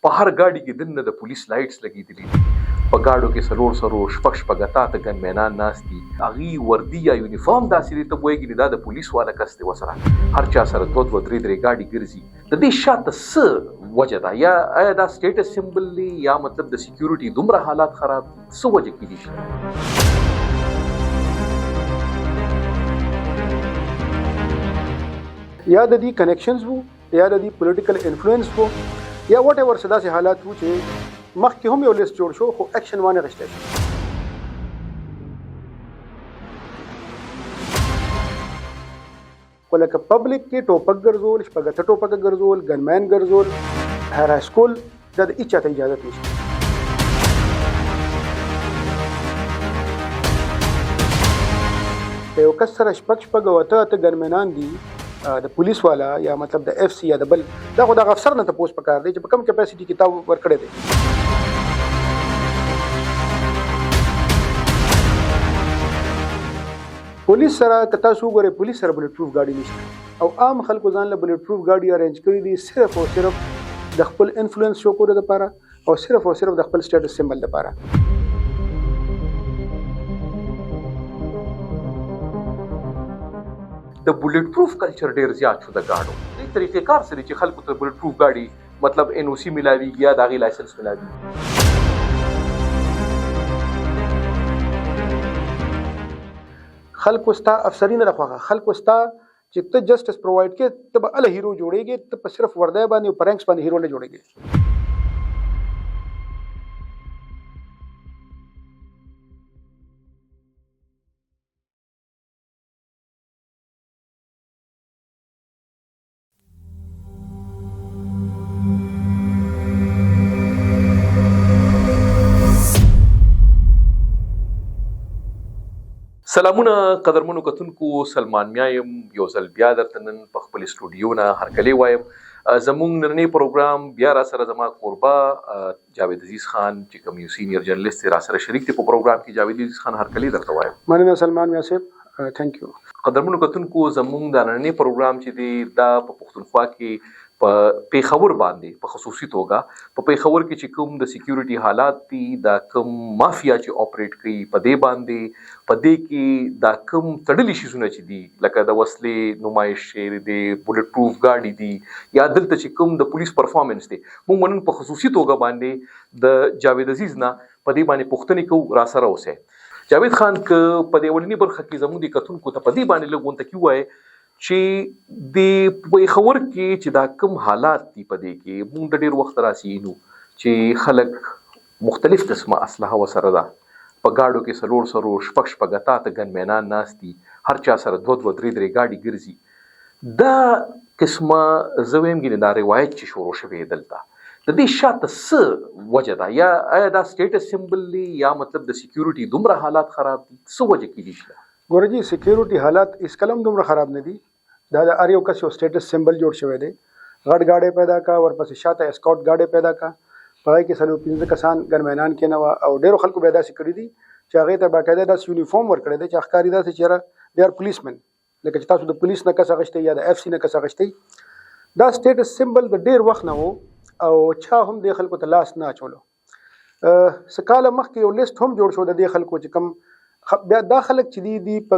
په هر ګاډي کې دننه د پولیس لایټس لګېدلي دي، په ګاډو کې څلور شپږ اته ګنمینان ناست دي، هغې وردي یا یونیفارم داسې دی ته پوهېږي دا د پولیس والا کس دی ورسره هر چا سره دوه درې ګاډي ګرځي. د دې شاته څه وجه ده؟ یا آیا دا سټیټس سمبل دی یا مطلب د سکیورټي دومره حالات خراب دي؟ څه وجه کېدی شي؟ یا د دې کنیکشنز وو یا د دې پولیټیکل انفلوئنس وو یا واټ ایور څه داسې حالات وو چې مخکې هم یو لیست جوړ شو خو اکشن وانه غشته شو. خو لکه پبلک کې ټوپک ګرځول، شپږ ټوپک ګرځول، ګنمین ګرځول، هراس کول دا د هیچا ته اجازه نشته. یو کس سره شپږ اته ګنمینان دي د پولیس والا یا مطلب د اف سی یا د بل دا خو د افسر نه تاسو پکار دی چې په کم کیپاسټي کې تاسو ورکړی دی. پولیس سره که تاسو وګورئ پولیس سره بلټ پروف گاډي نشته او عام خلکو ځان له بلټ پروف گاډي ارینج کړی دي صرف او صرف د خپل انفلوئنس شو کولو لپاره او صرف د خپل سټیټس سمبل لپاره. د بولټ پروف کلچر ډیر زیات شو د گاډو. دې طریقې کار سره چې خلکو ته بولټ پروف گاډي مطلب ان او سی ملاوي یا داغي لایسنس ملاوي. خلکو ستا افسرین راخواغه خلکو ستا چې ته جسټس پرووایډ کې ته به ال هیرو جوړېږي ته په صرف وردای باندې او پرنکس باندې هیرو نه جوړېږي. سلامونه قدرمنو کتونکو، سلمان میایم یو ځل بیا درته نن په خپل سټوډیو نه هرکلی وایم. زموږ نننی پروګرام بیا را سره زما کوربه جاوید عزیز خان چې کوم یو سینیر جرنالست را سره شریک دی په پروګرام کې. جاوید عزیز خان هرکلی درته وایم. مننه سلمان میا صاحب، تھینک یو. قدرمنو کتونکو، زموږ د نننی پروګرام چې دی دا په پښتونخوا کې په پیښور باندې په خصوصي توګه په پیښور کې چې کوم د سکیورټي حالات دي، دا کوم مافیا چې اپریټ کوي په دې باندې، په دې کې دا کوم تړلي شیزونه چې دي لکه د وسلې نمایش دی، بولټ پروف گاډي دي، یا دلته چې کوم د پولیس پرفارمنس دی، موږ نن په خصوصي توګه باندې د جاوید عزیز نه په دې باندې پوښتنې کوو. را سره اوسئ جاوید خان، که په دې اولني برخه کې زموږ د کتونکو ته په دې باندې لږ ونته کې ووایې چې د پیښور کې چې دا کوم حالات دي په دې کې موږ د ډېر وخت راسینو چې خلک مختلف قسمه اسلحه ورسره ده، په ګاډو کې څلور شپږ اته ګنمینان ناست دي، هر چا سره دوه درې ګاډي ګرځي. دا قسمه زه وایم چې دا روایت چې شروع شوی دلته د دې شاته څه وجه ده؟ یا آیا دا سټیټس سمبل دی یا مطلب د سکیورټي دومره حالات خراب دي؟ څه وجه کېدی شي؟ ګوره جی، سکیورټي حالات اس کلم دومره خراب نه دي. دا د هر یو کس یو سټیټس سمبل جوړ شوی دی. غټ گاډي پیدا کا، ورپسې شاته اسکاوټ گاډي پیدا کا، په هغې کې څلور پنځه کسان ګنمینان کې نه وه او ډېرو خلکو بیا داسې کړي دي چې هغې ته باقاعده داسې یونیفارم ورکړی دی چې ښکاري داسې چې یاره دې آر پولیسمن، لکه چې تاسو د پولیس نه کس اخیستی یا د اف سی نه کس اخیستی. دا سټیټس سمبل د ډېر وخت نه و او چا هم دې خلکو ته لاس نه اچولو. څه کاله مخکې یو لیست هم جوړ شو د دې خلکو چې کوم بیا دا خلک چې دي په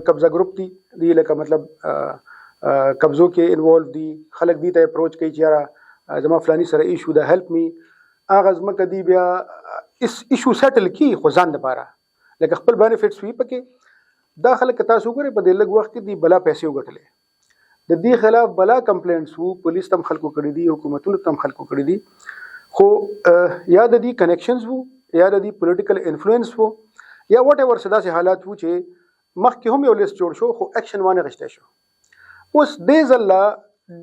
قبضه ګروپ دي لکه مطلب قبضو کې انوالو دي، خلک دي ته اپروچ کوي چې یاره زما فلانی سره ایشو ده، هیلپ می. هغه ځمکه دي بیا ایشو سیټل کی خو ځان لپاره لکه خپل بینیفټس وي پکې. دا خلک تاسو وګورئ په دې لږ وخت کې دي بلا پیسې وګټلې. د دې خلاف بلا کمپلینټس وو، پولیس تم خلکو کړي دي، حکومتونو تم خلکو کړي دي، خو یا د دې کنیکشنز وو یا د دې پولیټیکل انفلوئنس وو یا واټ ایور څه داسې حالات وو چې مخکې هم یو لیست جوړ شو خو اکشن وانه غشته شو. اوس دې ځله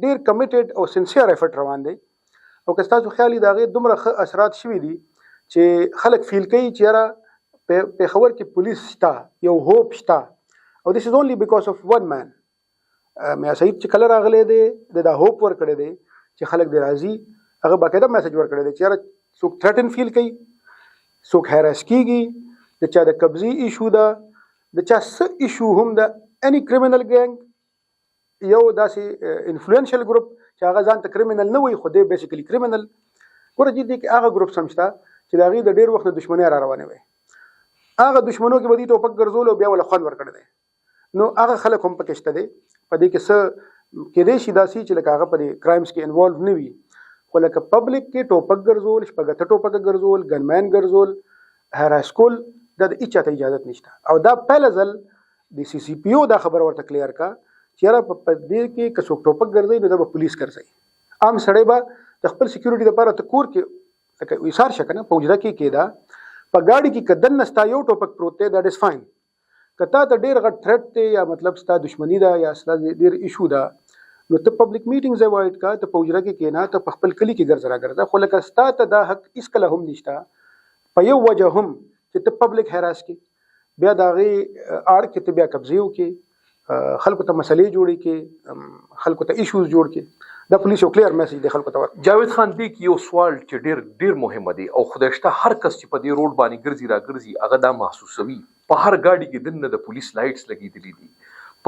ډېر کمیټډ او سنسیر ایفرټ روان دی او که ستاسو خیال د هغې دومره ښه اثرات شوي دي چې خلک فیل کوي چې یاره پیښور کې پولیس شته، یو هوپ شته او دیس از اونلی بیکاز اف ون مان. میا صاحب چې کله راغلی دی د دا هوپ ورکړی دی چې خلک دې راځي، هغه باقاعده میسج ورکړی دی چې یاره څوک تھریټن فیل کوي، څوک هیراس کېږي، د چا د قبضې ایشو ده، د چا څه ایشو هم ده، اني کریمینل ګینګ، یو داسې انفلوئنشل ګروپ چې هغه ځان ته کریمینل نه وایي خو دی بیسیکلی کریمینل، ګوره چې دې کې هغه ګروپ سمشته چې د هغې د ډېر وخت نه دښمنۍ را روانې وي. هغه دښمنو کې به دې ټوپک ګرځول او بیا ولا خوند ورکړی دی. نو هغه خلک هم پکې شته دی. په دې کې څه کېدای شي داسې چې لکه هغه په دې کرایمز کې انوالو نه وي، خو لکه پبلک کې ټوپک ګرځول، شپږ اته ټوپکه ګرځول، ګنمین ګرځول، هراس کول، دا د هېچا ته اجازت نشته. او دا پهله ځل د سی سی پی او دا خبره ورته کلیر کا چې یاره په دې کې که څوک ټوپک ګرځوي نو دا به پولیس ګرځوي. عام سړی به د خپل سکیورټي لپاره ته کور کې لکه ویسار شه که نه، په حجره کې کېده، په ګاډي کې که دننه ستا یو ټوپک پروت دی دیټ از فاین. که تا ته ډېر غټ تھرټ دی یا مطلب ستا دښمني ده یا ستا ډېر ایشو ده، نو ته پبلک میټینګز اوایډ کا، ته په حجره کې کېنه، ته په خپل کلي کې ګرځه راګرځه. خو لکه ستا ته دا حق هېڅکله هم نشته په یو وجه هم چې ته پبلک هراس کړي، بیا د هغې اړ کې ته بیا قبضې وکړي، خلکو ته مسلې جوړې کړي، خلکو ته ایشوز جوړ کړي. دا پولیس یو کلیر میسج دی خلکو ته ورکړي. جاوید خان دې کې یو سوال چې ډېر مهم دی او خدای شته هر کس چې په دې روډ باندې ګرځي راګرځي هغه دا محسوسوي. په هر ګاډي کې دننه د پولیس لایټس لګېدلي دي،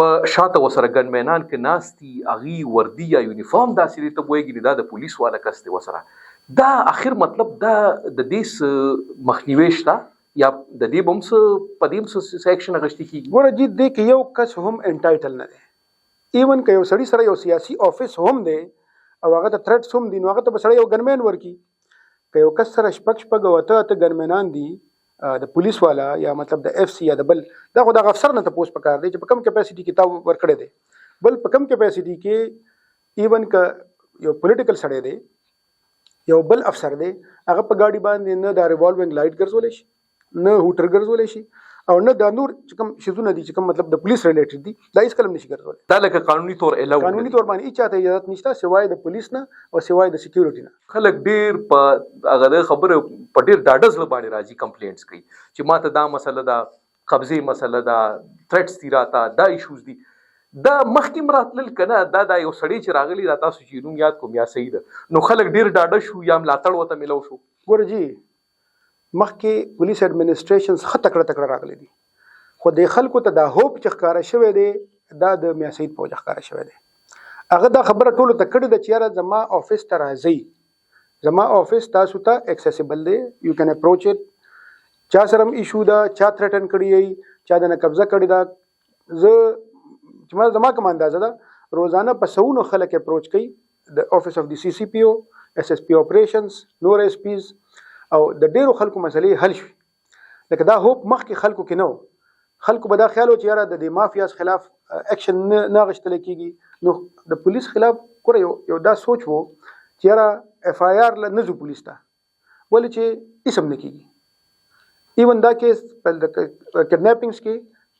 په شاته ورسره ګنمینان کې ناست دي، هغې وردي یا یونیفارم داسې دی ته پوهېږي دا د پولیس والا کس دی ورسره. دا اخر مطلب دا د دې مخنیوی شته یا د دې به هم څه په دې هم څه ایکشن اخیستل کېږي؟ ګوره جي دې کې یو کس هم انټایټل نه دی. ایون که یو سړي سره یو سیاسي آفس هم دی او هغه ته تھرټس هم دي، نو هغه ته به سړی یو ګنمین ورکړي. که یو کس سره شپږ او اته ګنمینان دي د پولیس والا یا مطلب د اف سی یا د بل، دا خو دغه افسر نه تپوس پکار دی چې په کم کیپاسټي کې تا ورکړی دی. بل په کم کیپاسټي کې ایون که یو پولیټیکل سړی دی، یو بل افسر دی، هغه په ګاډي باندې نه دا ریوالوینګ لایټ ګرځولی شي، نه هوټر ګرځولی شي، او نه دا نور چې کوم شیزونه دي چې کوم مطلب د پولیس ریلیټډ دي دا هیڅ کله نشي ګرځولی. دا لکه قانوني طور الاو قانوني طور باندې هیڅ چاته اجازه نشته سوای د پولیس نه او سوای د سکیورټي نه. خلک ډېر په هغه خبره په ډېر ډاډه زړه باندې راځي، کمپلینټس کوي چې ماته دا مسله ده، قبضې مسله ده، تھرټس دي راته، دا ایشوز دي. دا مخکې راتلل که نه، دا یو سړی چې راغلی را تاسو چې نوم یاد کوم یا صحیح ده، نو خلک ډېر ډاډه شو یا ملاتړ ورته میلو شو. ګوره جي مخکې پولیس اډمنسټریشن ښه تکړه راغلی دي، خو د خلکو ته دا هوپ چې ښکاره شوی دی دا د میا سعید په وجه ښکاره شوی دی. هغه دا خبره ټولو ته کړې ده چې یاره زما آفس ته راځئ، زما آفس تاسو ته اکسیسیبل دی، یو کین اپروچ اټ. چا سره هم ایشو ده، چا تھریټن کړی یي، چا دنه قبضه کړې ده، زه چې زما کوم اندازه ده روزانه په سوونو خلک اپروچ کوي د آفس اف دی سی سی پی او، اس ایس پی اپریشنز، نور ایس پیز، او د ډیرو خلکو مسلې حل شوي. لکه دا هوپ مخکې خلکو کې نه و. خلکو به دا خیال و چې یاره د دې مافیاز خلاف اکشن نه اخیستلی کېږي. نو د پولیس خلاف ګوره یو دا سوچ و چې یاره اف آی آر له نه ځو پولیس ته، ولې چې اسم نه کېږي. ایون دا کیس په کډنیپینګز کې،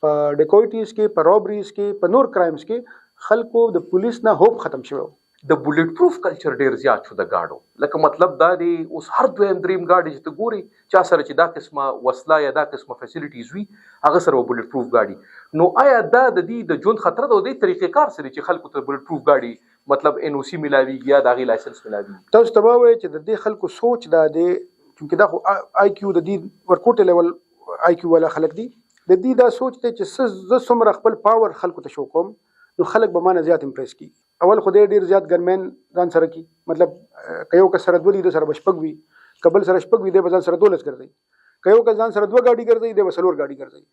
په ډیکویټیز کې، په رابریز کې، په نور کرایمز کې خلکو د پولیس نه هوپ ختم شوی و. د بولټ پروف کلچر ډیر زیات شو د گاډو. لکه مطلب دا دی اوس هر دویم دریم گاډي چې ته ګوري چا سره چې دا قسمه وسله یا دا قسمه فیسیلیټیز وي هغه سره بولټ پروف گاډي. نو آیا دا د دې د ژوند خطر ده او د طریقې کار سره چې خلکو ته بولټ پروف گاډي مطلب ان او سی ملاویږي یا د هغې لایسنس ملاویږي؟ تاسو ته به وایي چې د دې خلکو سوچ دا دی چونکې دا خو آی کیو د دې ورکوټ لیول آی کیو والا خلک دي، د دې دا سوچ دی چې زه څومره خپل پاور خلکو ته شو کوم نو خلک به مانه زیات امپریس کیږي. اول خو ډیر زیات ګنمین ځان سره کی، مطلب که یو کس سره دوه دي د سره بشپږ وي، کبل سره شپږ وي دی به ځان سره 12 ګرځي، که یو کس ځان سره دوه گاډي ګرځي دی به څلور گاډي ګرځي.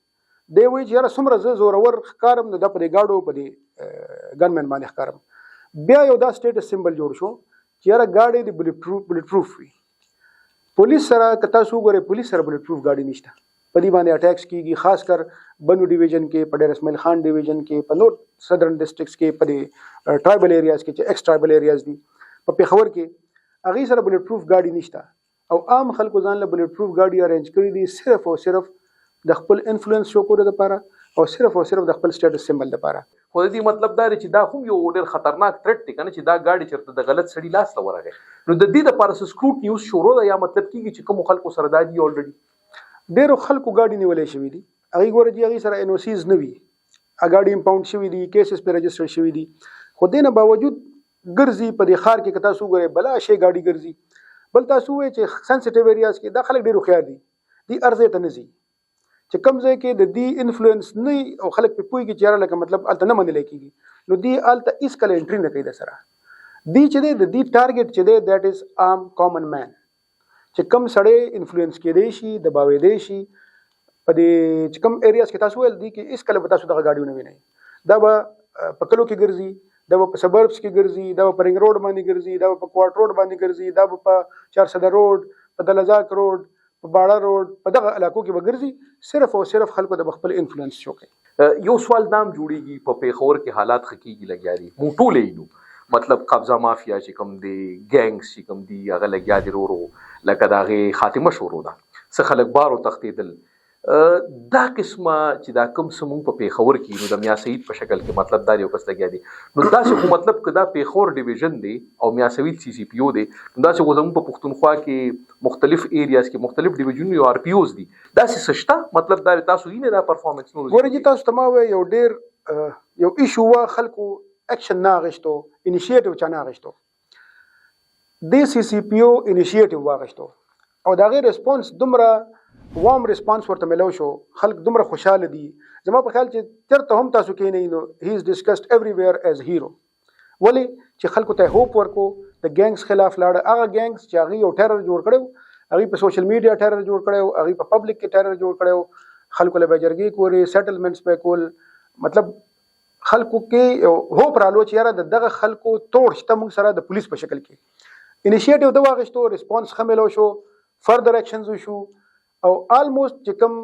دی وایي چې یاره څومره زه زورور ښکارم نو دا په دې گاډو په دې ګنمین باندې ښکارم. بیا یو دا سټیټس سمبل جوړ شو چې یاره گاډي د بولټ پروف وي. پولیس سره که تاسو وګورئ پولیس سره بولټ پروف گاډي نشته، په دې باندې اٹیکس کیږي، خاص کر بنو ډیویژن کې، په ډیر اسماعیل خان ډیویژن کې، په نور سدرن ډسټرکټس کې، په دې ټرایبل ایریاز کې چې ایکس ټرایبل ایریاز دي، په پیښور کې هغې سره بولټ پروف گاډي نشته. او عام خلکو ځان له بولټ پروف گاډي ارینج کړي دي صرف او صرف د خپل انفلوئنس شو کولو لپاره او صرف او صرف د خپل سټیټس سمبل لپاره. خو د دې مطلب دا دی چې دا هم یو ډېر خطرناک تھرټ دی کنه چې دا گاډي چېرته د غلط سړي لاس ته ورغی نو د دې دپاره سکروټني اوس شروع ده، یا مطلب کېږي چې کومو خلکو سره دا دي الریډي ډیرو خلکو ګاډي نیولې شوي دي، هغې ګوره چې هغې سره ان او سیز نه وي، ګاډي امپاونډ شوي دي، کیسز پرې رجسټر شوي دي، خو دې نه باوجود ګرځي په دې ښار کې. که تاسو وګورئ بلا شی ګاډي ګرځي. بل تاسو وایئ چې سنسټیو ایریاز کې دا خلک ډېر هوښیار دي، دي ارځې ته نه ځي چې کوم ځای کې د دې انفلوئنس نه او خلک پرې پوهېږي چې یاره لکه مطلب هلته نه منلی کېږي نو دې هلته هېڅکله انټري نه کوي د سره. دې چې دی د دې ټارګېټ چې دی دیټ از عام کامن مین، چې کم سړی انفلوئنس کېدی شي دباوېدی شي په دې چې کوم ایریاز کې تاسو ویل دي کې اس کله به تاسو دغه ګاډیونه وینئ دا به په کلو کې ګرځي دا به په سبربس کې ګرځي دا به په رنګ روډ باندې ګرځي دا به په کوارټ روډ باندې ګرځي دا به په 400 روډ په دلزاک روډ په باړه روډ په دغه علاقو کې به ګرځي صرف او صرف خلکو د خپل انفلوئنس شو کوي یو سوال دام جوړیږي په پیښور کې حالات خکېږي لګیاري مونږ ټول یې مطلب قبضه مافیا چې کوم دی ګینګز چې کوم دی هغه لګیا دي ورو لکه داغه خاتمه شروع ده څه خلک بارو تختیدل دا قسمه چې دا کوم سمون په پیښور کې نو د میا سعید په شکل کې مطلب دا یو کس لګیا دي نو دا څه مطلب کدا پیښور ډیویژن دی او میا سعید سی سی پی او دی نو دا څه زموږ په پښتونخوا کې مختلف ایریاز کې مختلف ډیویژن یو آر پی اوز دي دا څه سشتا مطلب دا تاسو یې نه دا پرفارمنس نو ورته تاسو تمام یو ډیر یو ایشو وا خلکو اکشن نه غشتو انیشیټیو چا نه غشتو د سی سی پی او انیشیټیو واغشتو او دا غیر ریسپانس دومره وام ریسپانس ورته ملو شو خلک دومره خوشاله دي زما په خیال چې چرته هم تاسو کې نه نو هی از ډیسکسډ ایوریویر ایز هیرو ولی چې خلکو ته هوپ ورکو د ګینګز خلاف لاړ هغه ګینګز چې هغه یو ټرر جوړ کړو هغه په سوشل میډیا ټرر جوړ کړو هغه په پبلک کې ټرر جوړ کړو خلکو له بجرګي کوري سیټلمنټس په کول مطلب خلکو کې هوپ رالو چې یاره دغه خلکو توړ شته موږ سره د پولیس په شکل کې انیشیټیو د واغښتو ریسپانس خملو شو فردر اکشنز وشو او آلموست چې کوم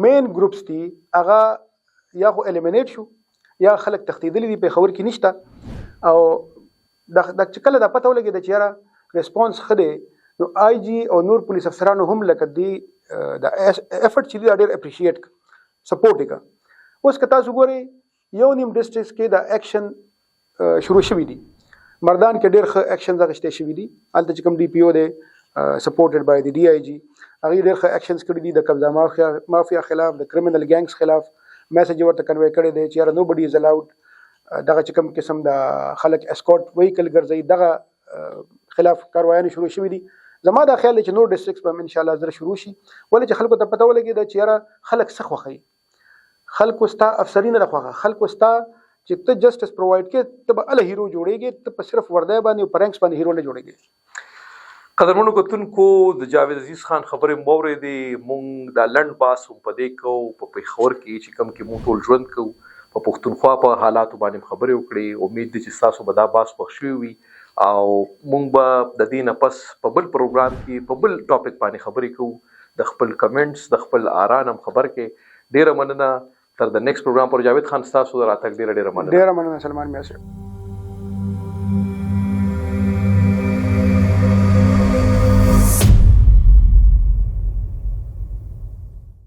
مین ګروپس دي هغه یا خو الیمینیټ شو یا خلک تختیدلی دي په خبر کې نشته او د چکل د پته ولګي د چیرې ریسپانس خده نو آی جی او نور پولیس افسرانو هم لکه دی د افورت چې دی ډیر اپریشیټ سپورټ وکړه اوس که تاسو ګورئ یو نیم ډسټرکټس کې د اکشن شروع شوی دی مردان کې ډیر ښه اکشن غشته شوی دی الته چې کوم ډي پی او دی supported by the DIG هغه ډېر ښه اکشنز کړي دي د قبضه مافیا خلاف د کریمینل ګینګز خلاف میسج ورته کنوي کړی دی چې نو بډي از الاؤډ دغه چې کوم قسم د خلک اسکورټ وهیکل ګرځي دغه خلاف کاروایي شروع شوې دي زما دا خیال چې نور ډسټرکټس به ان شاء الله زره شروع شي ولې چې خلکو ته پته ولګي چې خلک څه خوښي خلکو ستا افسرین نه خوښه خلکو ستا چې ته جسټس پرووایډ کې ته به ال هیرو جوړیږي ته په صرف ورده باندې په رینکس باندې هیرو نه جوړیږي قدرمنو کتونکو د جاوید عزیز خان خبرې مورې مونږ د لند باس په دې کو په پیښور کې چې کم کې مونږ ټول ژوند کو په پښتونخوا په حالاتو باندې خبرې وکړې امید دي چې تاسو به دا باس بخښوي وي او مونږ به د دې نه پس په بل پروګرام کې په بل ټاپک باندې خبرې کوو د خپل کمنټس د خپل آرانم خبر کې ډیره مننه تر د نیکسټ پروګرام پر جاوید خان تاسو راتګ ډیره مننه سلمان میاں